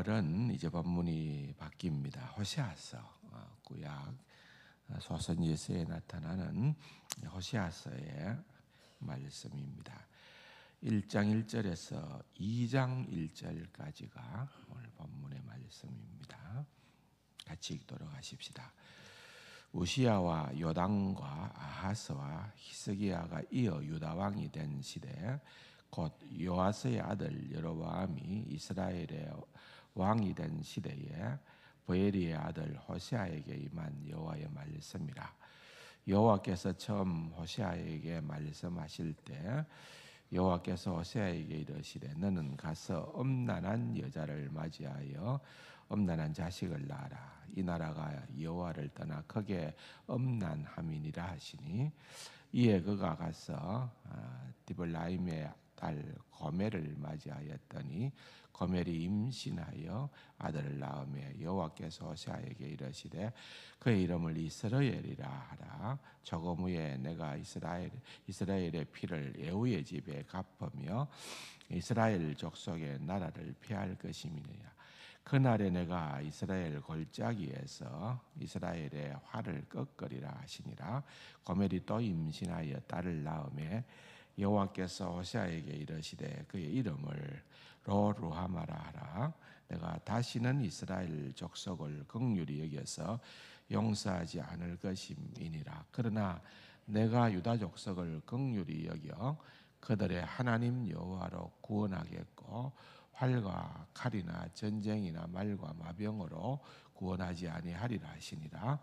오늘은 이제 본문이 바뀝니다. 호세아서 구약 소선지서에 나타나는 호세아서의 말씀입니다. 1장 1절에서 2장 1절까지가 오늘 본문의 말씀입니다. 같이 읽도록 하십시다. 우시야와 요담과 아하스와 히스기야가 이어 유다 왕이 된 시대, 곧 요아스의 아들 여로보암이 이스라엘의 왕이 된 시대에 보엘리의 아들 호세아에게 임한 여호와의 말씀이라. 여호와께서 처음 호세아에게 말씀하실 때 여호와께서 호세아에게 이르시되 너는 가서 엄난한 여자를 맞이하여 엄난한 자식을 낳아라. 이 나라가 여호와를 떠나 크게 엄난함이니라 하시니, 이에 그가 가서 디블라임의 딸 고멜을 맞이하였더니 고멜이 임신하여 아들을 낳으며 여호와께서 호세아에게 이르시되 그의 이름을 이스라엘이라 하라. 조금 후에 내가 이스라엘의 피를 에후의 집에 갚으며 이스라엘 족속의 나라를 폐할 것임이니라. 그날에 내가 이스라엘 골짜기에서 이스라엘의 활을 꺾으리라 하시니라. 고멜이 또 임신하여 딸을 낳으며 여호와께서 호세아에게 이르시되 그의 이름을 로루하마라 하라. 내가 다시는 이스라엘 족속을 긍휼히 여겨서 용서하지 않을 것임이니라. 그러나 내가 유다 족속을 긍휼히 여겨 그들의 하나님 여호와로 구원하겠고 활과 칼이나 전쟁이나 말과 마병으로 구원하지 아니하리라 하시니라.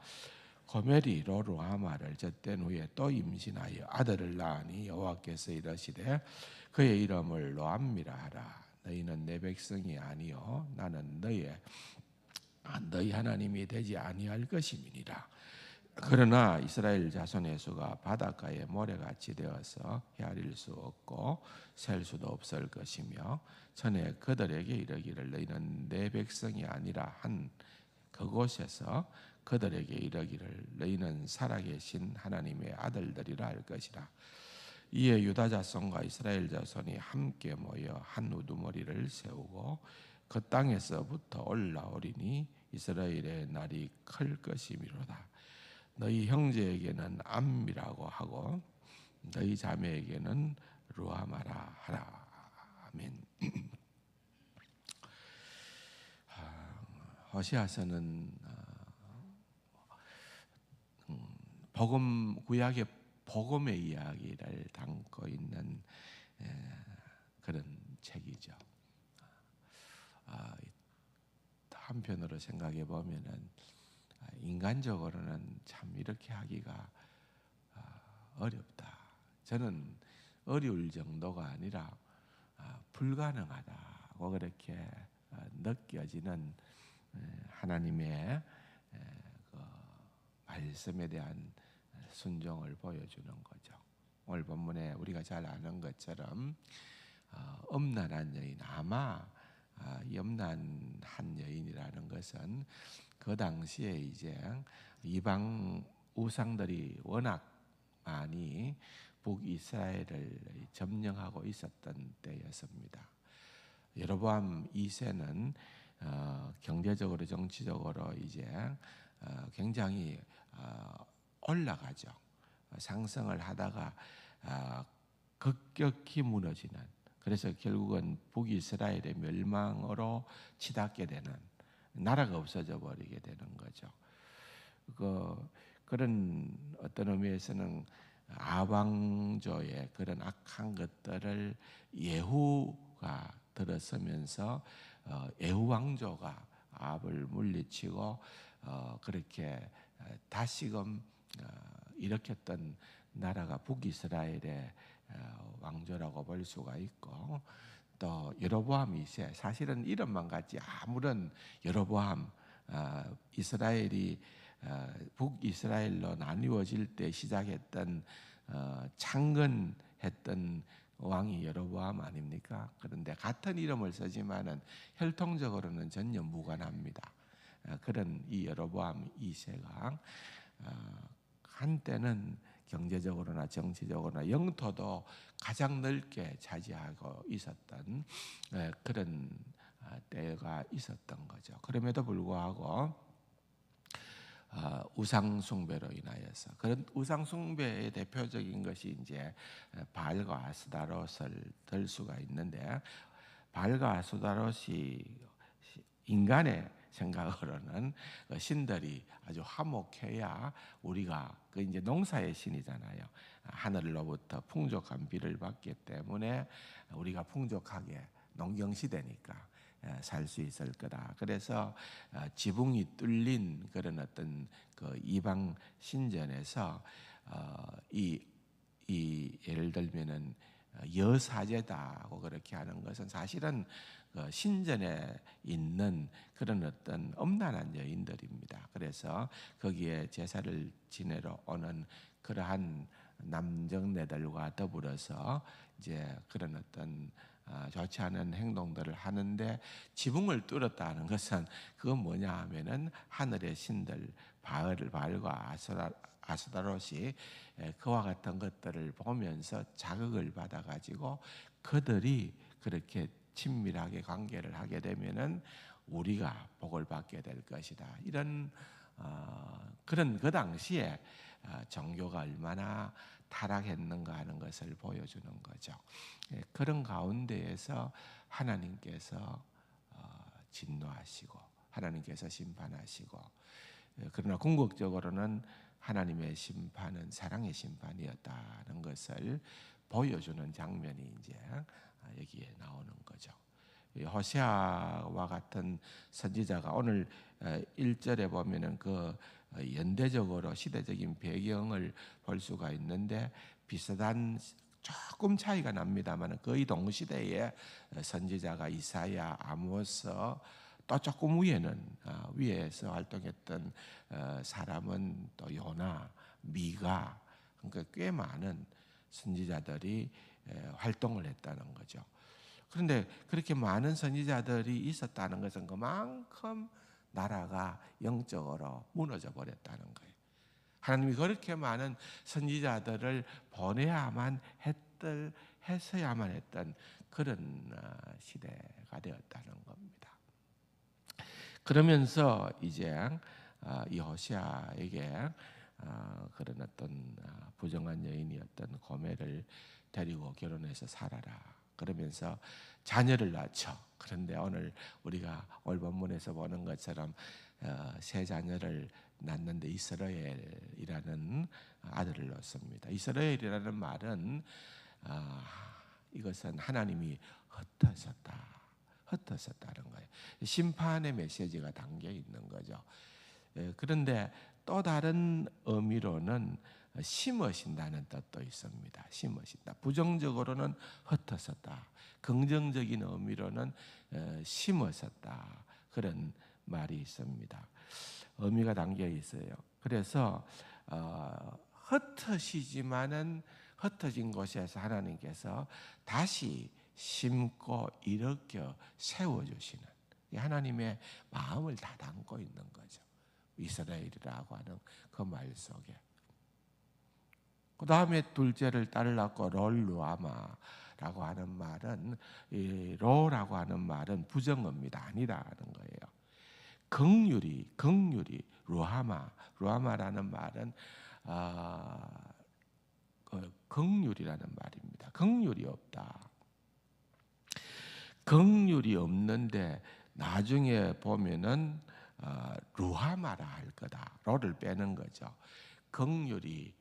고멜이 로루하마를 젖된 후에 또 임신하여 아들을 낳으니 여호와께서 이르시되 그의 이름을 로암미라 하라. 너희는 내 백성이 아니요 나는 너희 하나님이 되지 아니할 것임이니라. 그러나 이스라엘 자손의 수가 바닷가의 모래같이 되어서 헤아릴 수 없고 셀 수도 없을 것이며, 전에 그들에게 이르기를 너희는 내 백성이 아니라 한 그곳에서 그들에게 이르기를 너희는 살아계신 하나님의 아들들이라 할 것이라. 이에 유다 자손과 이스라엘 자손이 함께 모여 한 우두머리를 세우고 그 땅에서부터 올라오리니 이스라엘의 날이 클 것이미로다. 너희 형제에게는 암미라고 하고 너희 자매에게는 루아마라 하라. 아멘. 호세아서는 복음, 구약의 복음의 이야기를 담고 있는 그런 책이죠. 한편으로 생각해 보면은 인간적으로는 참 이렇게 하기가 어렵다. 저는 어려울 정도가 아니라 불가능하다고 그렇게 느껴지는 하나님의 그 말씀에 대한 순종을 보여주는 거죠. 오늘 본문에 우리가 잘 아는 것처럼 엄난한 여인, 아마 이 엄난한 여인이라는 것은 그 당시에 이제 이방 우상들이 워낙 많이 북이스라엘을 점령하고 있었던 때였습니다. 여로보암 2세는 경제적으로 정치적으로 이제 굉장히 올라가죠. 상승을 하다가 급격히 무너지는, 그래서 결국은 북이스라엘의 멸망으로 치닫게 되는, 나라가 없어져 버리게 되는 거죠. 그런 어떤 의미에서는 아방조의 그런 악한 것들을 예후가 들어서면서 예후 왕조가 아합을 물리치고 그렇게 다시금 일으켰던 나라가 북이스라엘의 왕조라고 볼 수가 있고, 또 여로보암 2세, 사실은 이름만 같지 아무런 여로보암, 이스라엘이 북이스라엘로 나뉘어질 때 시작했던 창건했던 왕이 여로보암 아닙니까? 그런데 같은 이름을 쓰지만은 혈통적으로는 전혀 무관합니다. 그런 이 여로보암 2세가 한때는 경제적으로나 정치적으로나 영토도 가장 넓게 차지하고 있었던 그런 때가 있었던 거죠. 그럼에도 불구하고 우상 숭배로 인하여서, 그런 우상 숭배의 대표적인 것이 이제 바알과 아스타롯을 들 수가 있는데, 바알과 아스타롯이 인간의 생각으로는 신들이 아주 화목해야 우리가, 그 이제 농사의 신이잖아요. 하늘로부터 풍족한 비를 받기 때문에 우리가 풍족하게 농경 시대니까 살 수 있을 거다. 그래서 지붕이 뚫린 그런 어떤 그 이방 신전에서 이 예를 들면은 여사제다고 그렇게 하는 것은 사실은 그 신전에 있는 그런 어떤 엄난한 여인들입니다. 그래서 거기에 제사를 지내러 오는 그러한 남정네들과 더불어서 이제 그런 어떤 좋지 않은 행동들을 하는데, 지붕을 뚫었다는 것은 그건 뭐냐 하면은 하늘의 신들 바알과 아스타롯이 그와 같은 것들을 보면서 자극을 받아 가지고 그들이 그렇게 친밀하게 관계를 하게 되면은 우리가 복을 받게 될 것이다. 이런 그런 그 당시에 종교가 얼마나 타락했는가 하는 것을 보여주는 거죠. 그런 가운데에서 하나님께서 진노하시고 하나님께서 심판하시고, 그러나 궁극적으로는 하나님의 심판은 사랑의 심판이었다는 것을 보여주는 장면이 이제 여기에 나오는 거죠. 호세아와 같은 선지자가 오늘 1절에 보면은 그 연대적으로 시대적인 배경을 볼 수가 있는데, 비슷한 조금 차이가 납니다만 거의 동시대에 선지자가 이사야, 아모스, 또 조금 위에서 활동했던 사람은 또 요나, 미가, 그러니까 꽤 많은 선지자들이 활동을 했다는 거죠. 그런데 그렇게 많은 선지자들이 있었다는 것은 그만큼 나라가 영적으로 무너져 버렸다는 거예요. 하나님이 그렇게 많은 선지자들을 보내야만 했어야만 했던 그런 시대가 되었다는 겁니다. 그러면서 이제 이 호시아에게 그런 어떤 부정한 여인이었던 고멜을 데리고 결혼해서 살아라, 그러면서 자녀를 낳죠. 그런데 오늘 우리가 오늘 본문에서 보는 것처럼 세 자녀를 낳는데 이스라엘이라는 아들을 낳습니다. 이스라엘이라는 말은 이것은 하나님이 흩어졌다는 거예요. 심판의 메시지가 담겨 있는 거죠. 그런데 또 다른 의미로는 심으신다는 뜻도 있습니다. 심으신다. 부정적으로는 흩어졌다. 긍정적인 의미로는 심으셨다. 그런 말이 있습니다. 의미가 담겨 있어요. 그래서 흩어지지만은 흩어진 곳에서 하나님께서 다시 심고 일으켜 세워주시는 하나님의 마음을 다 담고 있는 거죠. 이스라엘이라고 하는 그 말 속에. 그 다음에 둘째를 딸을 낳고 롤루아마라고 하는 말은, 이 로라고 하는 말은 부정어입니다. 아니라는 거예요. 긍휼이 루하마라는 말은 긍휼이라는 말입니다. 긍휼이 없다. 긍휼이 없는데 나중에 보면은 루하마라 할 거다. 로를 빼는 거죠. 긍휼이라는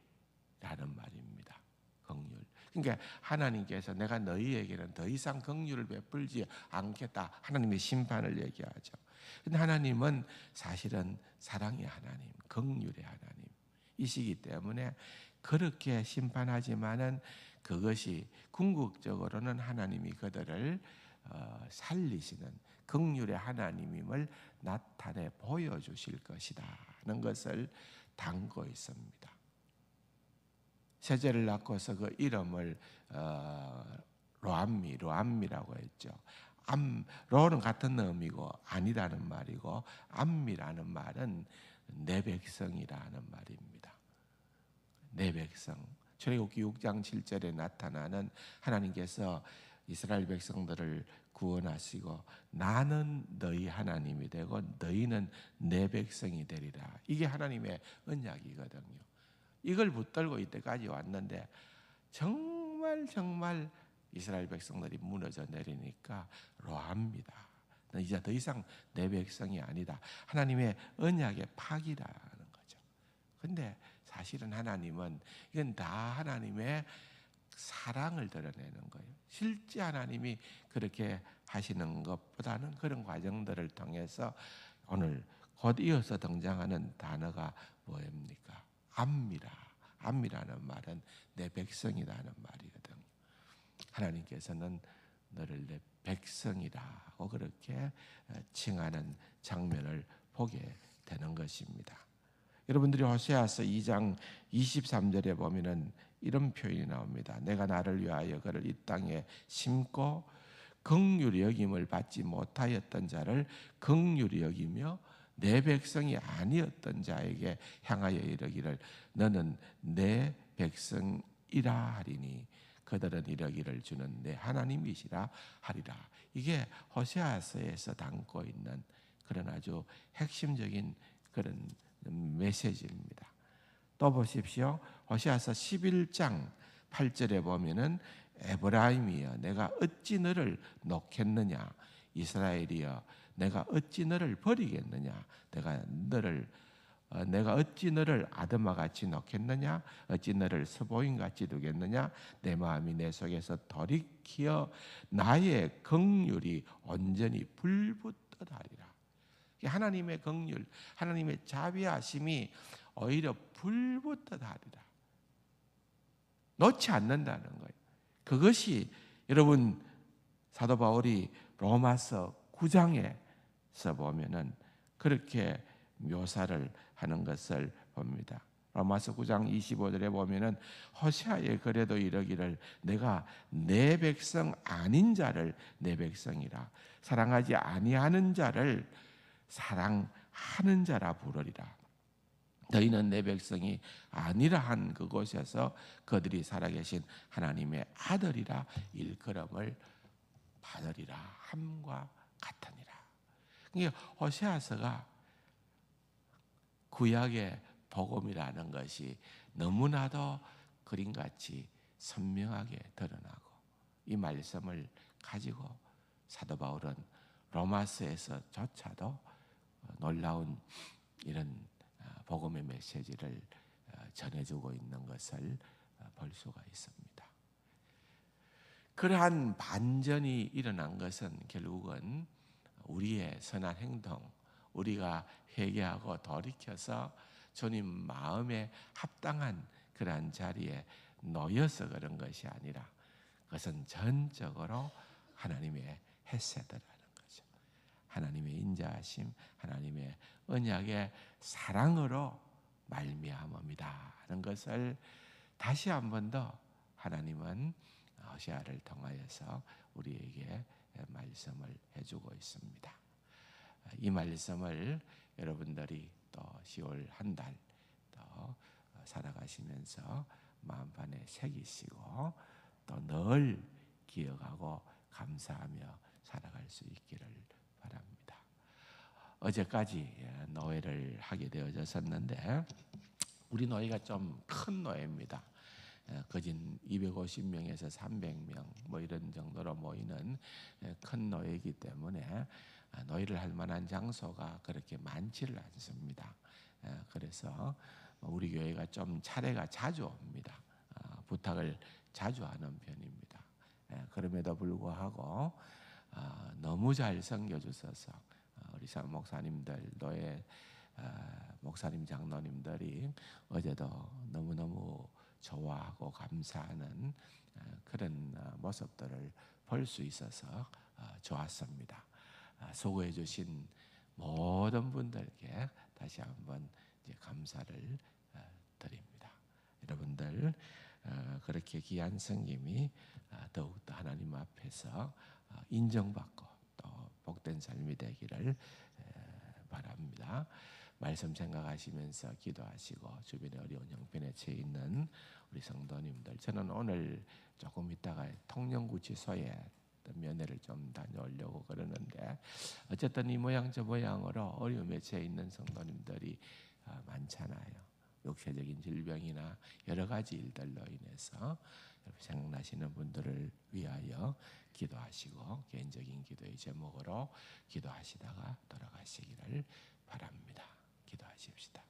말입니다. 긍휼. 그러니까 하나님께서 내가 너희에게는 더 이상 긍휼을 베풀지 않겠다. 하나님의 심판을 얘기하죠. 근데 하나님은 사실은 사랑의 하나님, 긍휼의 하나님이시기 때문에 그렇게 심판하지만은 그것이 궁극적으로는 하나님이 그들을 살리시는 긍휼의 하나님임을 나타내 보여주실 것이다는 것을 담고 있습니다. 셋째를 낳고서 그 이름을 로암미라고 했죠. 로는 같은 의미고 아니라는 말이고, 암미라는 말은 내 백성이라는 말입니다. 내 백성. 출애굽기 6장 7절에 나타나는 하나님께서 이스라엘 백성들을 구원하시고 나는 너희 하나님이 되고 너희는 내 백성이 되리라. 이게 하나님의 언약이거든요. 이걸 붙들고 이때까지 왔는데 정말 이스라엘 백성들이 무너져 내리니까 로합니다. 이제 더 이상 내 백성이 아니다. 하나님의 언약의 파기라는 거죠. 근데 사실은 하나님은 이건 다 하나님의 사랑을 드러내는 거예요. 실제 하나님이 그렇게 하시는 것보다는 그런 과정들을 통해서 오늘 곧 이어서 등장하는 단어가 뭐입니까? 암미라. 암미라는 말은 내 백성이라는 말이거든요. 하나님께서는 너를 내 백성이라고 그렇게 칭하는 장면을 보게 되는 것입니다. 여러분들이 호세아서 2장 23절에 보면은 이런 표현이 나옵니다. 내가 나를 위하여 그를 이 땅에 심고 긍휼히 여김을 받지 못하였던 자를 긍휼히 여기며 내 백성이 아니었던 자에게 향하여 이르기를 너는 내 백성이라 하리니 그들은 이르기를 주는 내 하나님이시라 하리라. 이게 호세아서에서 담고 있는 그런 아주 핵심적인 그런 메시지입니다. 또 보십시오. 호세아서 11장 8절에 보면은 에브라임이여 내가 어찌 너를 놓겠느냐 이스라엘이여 내가 어찌 너를 버리겠느냐 내가 어찌 너를 아드마 같이 놓겠느냐 어찌 너를 스보임 같이 두겠느냐 내 마음이 내 속에서 돌이키어 나의 긍휼이 온전히 불붙듯 하리라. 하나님의 긍휼 하나님의 자비하심이 오히려 불붙듯 하리라. 놓지 않는다는 거예요. 그것이 여러분 사도 바울이 로마서 9장에서 보면은 그렇게 묘사를 하는 것을 봅니다. 로마서 9장 25절에 보면은 호세아의 글에도 이르기를 내가 내 백성 아닌 자를 내 백성이라 사랑하지 아니하는 자를 사랑하는 자라 부르리라. 너희는 내 백성이 아니라 한 그곳에서 그들이 살아계신 하나님의 아들이라 일컬음을 받으리라 함과 같으니라. 그러니까 호세아서가 구약의 복음이라는 것이 너무나도 그림같이 선명하게 드러나고 이 말씀을 가지고 사도 바울은 로마서에서조차도 놀라운 이런 복음의 메시지를 전해주고 있는 것을 볼 수가 있습니다. 그러한 반전이 일어난 것은 결국은 우리의 선한 행동, 우리가 회개하고 돌이켜서 주님 마음에 합당한 그러한 자리에 놓여서 그런 것이 아니라 그것은 전적으로 하나님의 헤세드라는 거죠. 하나님의 인자하심, 하나님의 언약의 사랑으로 말미암음이다 하는 것을 다시 한 번 더 하나님은 호세아를 통하여서 우리에게 말씀을 해주고 있습니다. 이 말씀을 여러분들이 또 10월 한 달 또 살아가시면서 마음판에 새기시고 또 늘 기억하고 감사하며 살아갈 수 있기를 바랍니다. 어제까지 노예를 하게 되어졌었는데 우리 노예가 좀 큰 노예입니다. 거진 250명에서 300명 뭐 이런 정도로 모이는 큰 노예이기 때문에 노예를 할 만한 장소가 그렇게 많지를 않습니다. 그래서 우리 교회가 좀 차례가 자주 옵니다. 부탁을 자주 하는 편입니다. 그럼에도 불구하고 너무 잘 섬겨주셔서 우리 목사님들, 노예 목사님, 장로님들이 어제도 너무너무 좋아하고 감사하는 그런 모습들을 볼 수 있어서 좋았습니다. 수고해 주신 모든 분들께 다시 한번 이제 감사를 드립니다. 여러분들 그렇게 귀한 섬김이 더욱더 하나님 앞에서 인정받고 또 복된 삶이 되기를 바랍니다. 말씀 생각하시면서 기도하시고 주변에 어려운 형편에 처해 있는 우리 성도님들, 저는 오늘 조금 있다가 통영구치소에 면회를 좀 다녀오려고 그러는데 어쨌든 이 모양 저 모양으로 어려움에 처해 있는 성도님들이 많잖아요. 육체적인 질병이나 여러 가지 일들로 인해서 생각나시는 분들을 위하여 기도하시고 개인적인 기도의 제목으로 기도하시다가 돌아가시기를 바랍니다. 기도하십시다.